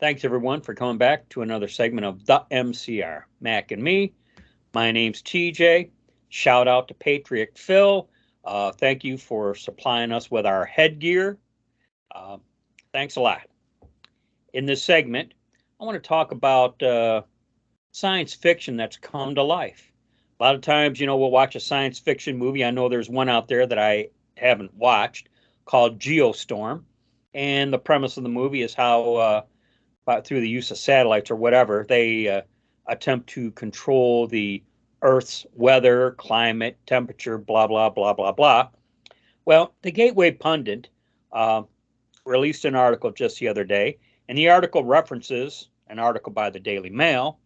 Thanks everyone for coming back to another segment of the MCR, Mac and me. My name's TJ. Shout out to Patriot Phil. Thank you for supplying us with our headgear. Uh, Thanks a lot. In this segment, I want to talk about science fiction that's come to life. A lot of times, we'll watch a science fiction movie. I know there's one out there that I haven't watched called Geostorm. And the premise of the movie is how, through the use of satellites or whatever, they attempt to control the Earth's weather, climate, temperature, blah, blah, blah, blah, blah. Well, the Gateway Pundit released an article just the other day, and the article references an article by the Daily Mail,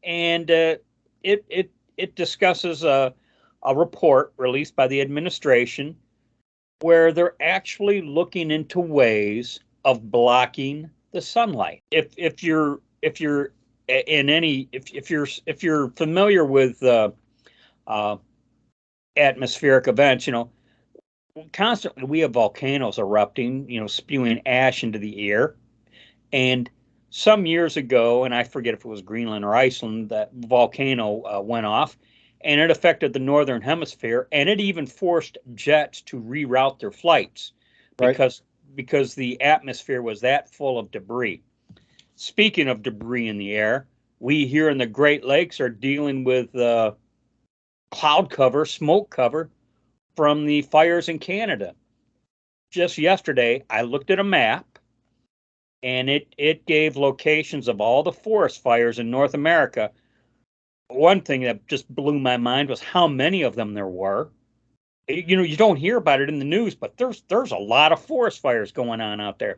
and it discusses a report released by the administration where they're actually looking into ways of blocking the sunlight. If you're familiar with atmospheric events, constantly we have volcanoes erupting, spewing ash into the air. And some years ago, and I forget if it was Greenland or Iceland, that volcano went off, and it affected the northern hemisphere, and it even forced jets to reroute their flights because the atmosphere was that full of debris. Speaking of debris in the air, we here in the Great Lakes are dealing with cloud cover, smoke cover from the fires in Canada. Just yesterday, I looked at a map, and it gave locations of all the forest fires in North America. One thing that just blew my mind was how many of them there were. You don't hear about it in the news, but there's a lot of forest fires going on out there.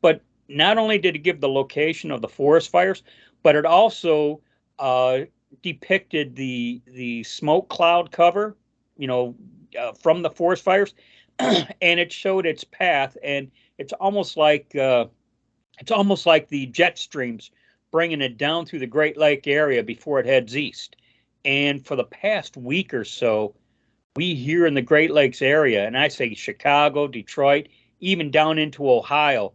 But not only did it give the location of the forest fires, but it also depicted the smoke cloud cover, from the forest fires, and it showed its path, and it's almost like the jet streams bringing it down through the Great Lake area before it heads east. And for the past week or so, we here in the Great Lakes area, and I say Chicago, Detroit, even down into Ohio,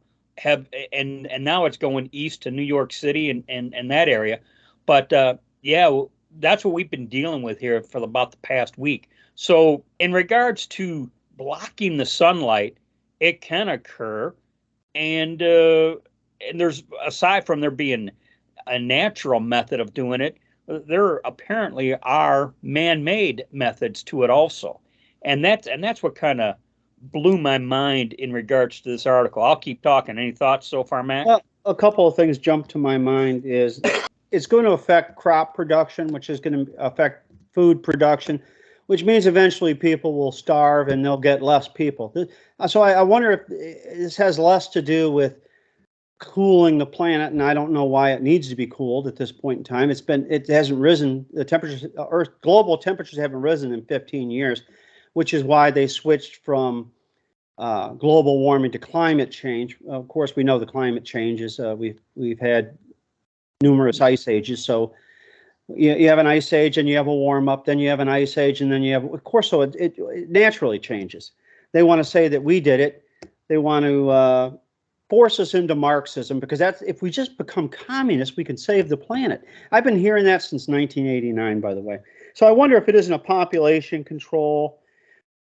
and now it's going east to New York City and that area. But that's what we've been dealing with here for about the past week. So in regards to blocking the sunlight, it can occur, and there's, aside from there being a natural method of doing it, there apparently are man-made methods to it also, and that's what kind of blew my mind in regards to this article. I'll keep talking. Any thoughts so far, Matt? Well, a couple of things jump to my mind. Is it's going to affect crop production, which is going to affect food production, which means eventually people will starve and they'll get less people. So I wonder if this has less to do with cooling the planet, and I don't know why it needs to be cooled at this point in time. It hasn't risen. The temperatures, global temperatures haven't risen in 15 years, which is why they switched from global warming to climate change. Of course, we know the climate changes. We've had numerous ice ages. So you have an ice age, and you have a warm up. Then you have an ice age, and then you have, of course. So it naturally changes. They want to say that we did it. They want to force us into Marxism, because that's, if we just become communists, we can save the planet. I've been hearing that since 1989, by the way. So I wonder if it isn't a population control,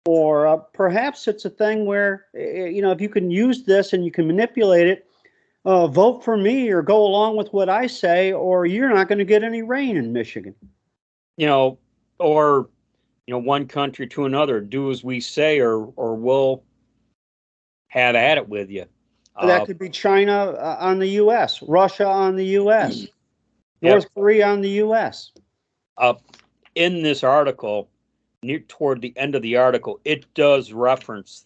or perhaps it's a thing where, if you can use this and you can manipulate it, vote for me or go along with what I say, or you're not going to get any rain in Michigan. Or one country to another, do as we say, or we'll have at it with you. That could be China on the U.S., Russia on the U.S., North Korea on the U.S. In this article, toward the end of the article, it does reference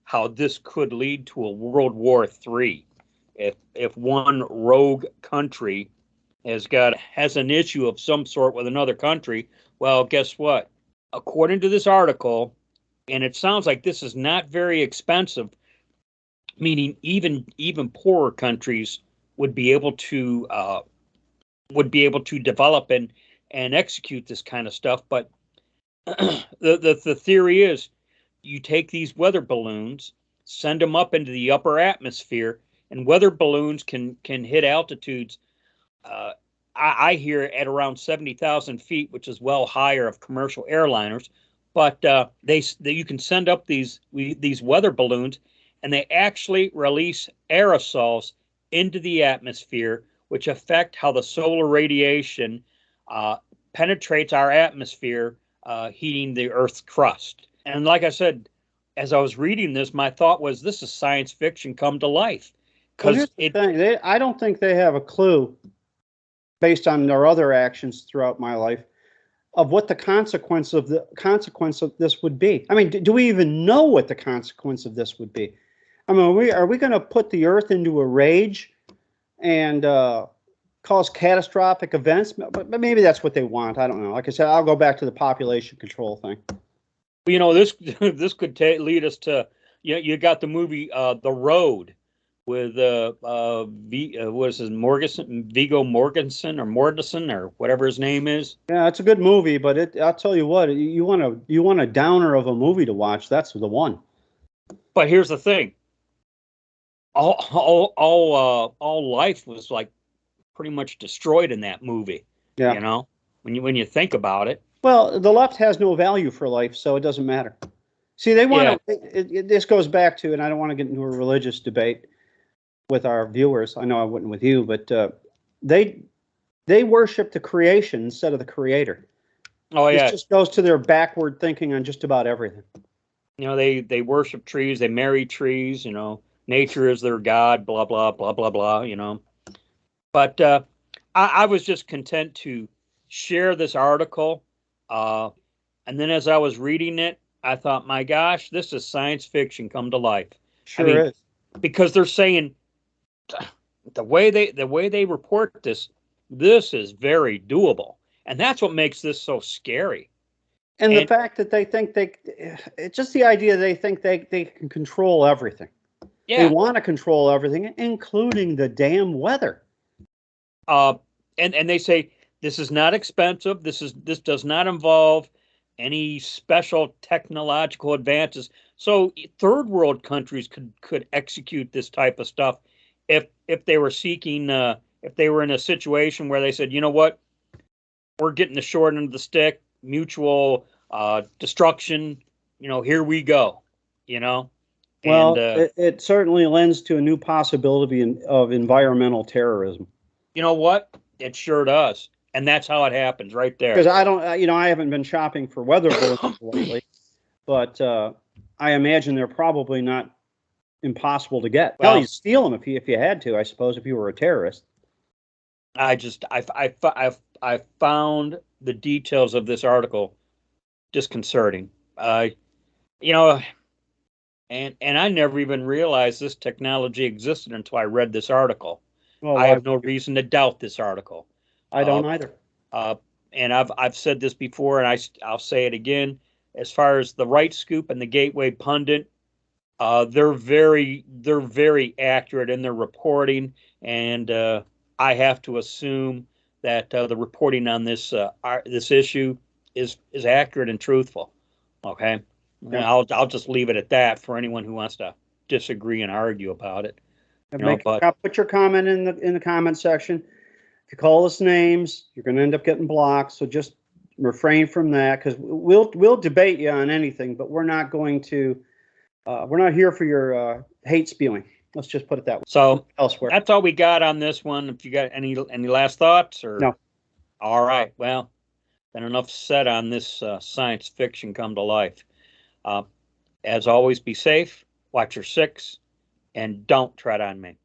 how this could lead to a World War III. If one rogue country has an issue of some sort with another country, well, guess what? According to this article, and it sounds like this is not very expensive, meaning even poorer countries would be able to develop and execute this kind of stuff. But the theory is, you take these weather balloons, send them up into the upper atmosphere, and weather balloons can hit altitudes. I hear at around 70,000 feet, which is well higher of commercial airliners. But you can send up these weather balloons, and they actually release aerosols into the atmosphere, which affect how the solar radiation penetrates our atmosphere, heating the Earth's crust. And like I said, as I was reading this, my thought was, this is science fiction come to life. Well, here's the thing. I don't think they have a clue, based on their other actions throughout my life, of what the consequence of this would be. I mean, do we even know what the consequence of this would be? I mean, are we going to put the Earth into a rage and cause catastrophic events? But maybe that's what they want. I don't know. Like I said, I'll go back to the population control thing. You know, this could lead us to, you got the movie The Road with what is his Viggo Mortensen or whatever his name is. Yeah, it's a good movie, but I'll tell you what, you want a downer of a movie to watch, that's the one. But here's the thing. All life was like pretty much destroyed in that movie. Yeah. You know, when you think about it. Well, the left has no value for life, so it doesn't matter. See, they want to. This goes back to, and I don't want to get into a religious debate with our viewers. I know I wouldn't with you, but they worship the creation instead of the creator. Oh yeah, this just goes to their backward thinking on just about everything. You know, they worship trees, they marry trees. You know, nature is their god. Blah blah blah blah blah. You know, but I was just content to share this article, and then as I was reading it, I thought, my gosh, this is science fiction come to life. Sure is, because they're saying, the way they report this is very doable, and that's what makes this so scary. And the fact that they think it's just the idea they think they can control everything. Yeah. They want to control everything, including the damn weather. And they say this is not expensive. This does not involve any special technological advances. So third world countries could execute this type of stuff if they were seeking, if they were in a situation where they said, you know what, we're getting the short end of the stick, mutual destruction, you know, here we go, you know. Well, it certainly lends to a new possibility of environmental terrorism. You know what? It sure does. And that's how it happens right there. Because I don't, you know, I haven't been shopping for weather balloons lately, but I imagine they're probably not impossible to get. Well, you'd steal them if you had to, I suppose, if you were a terrorist. I found the details of this article disconcerting. You know, and I never even realized this technology existed until I read this article. Well, I have no reason to doubt this article. I don't either. And I've said this before, and I'll say it again. As far as the Right Scoop and the Gateway Pundit, they're very accurate in their reporting, and I have to assume that the reporting on this issue is accurate and truthful. Okay, yeah. I'll just leave it at that for anyone who wants to disagree and argue about it. Put your comment in the comment section. If you call us names, you're going to end up getting blocked. So just refrain from that, because we'll debate you on anything, but we're not going to. We're not here for your hate spewing. Let's just put it that way. So elsewhere, that's all we got on this one. If you got any last thoughts, or no? All right. Well, then enough said on this science fiction come to life. As always, be safe, watch your six, and don't tread on me.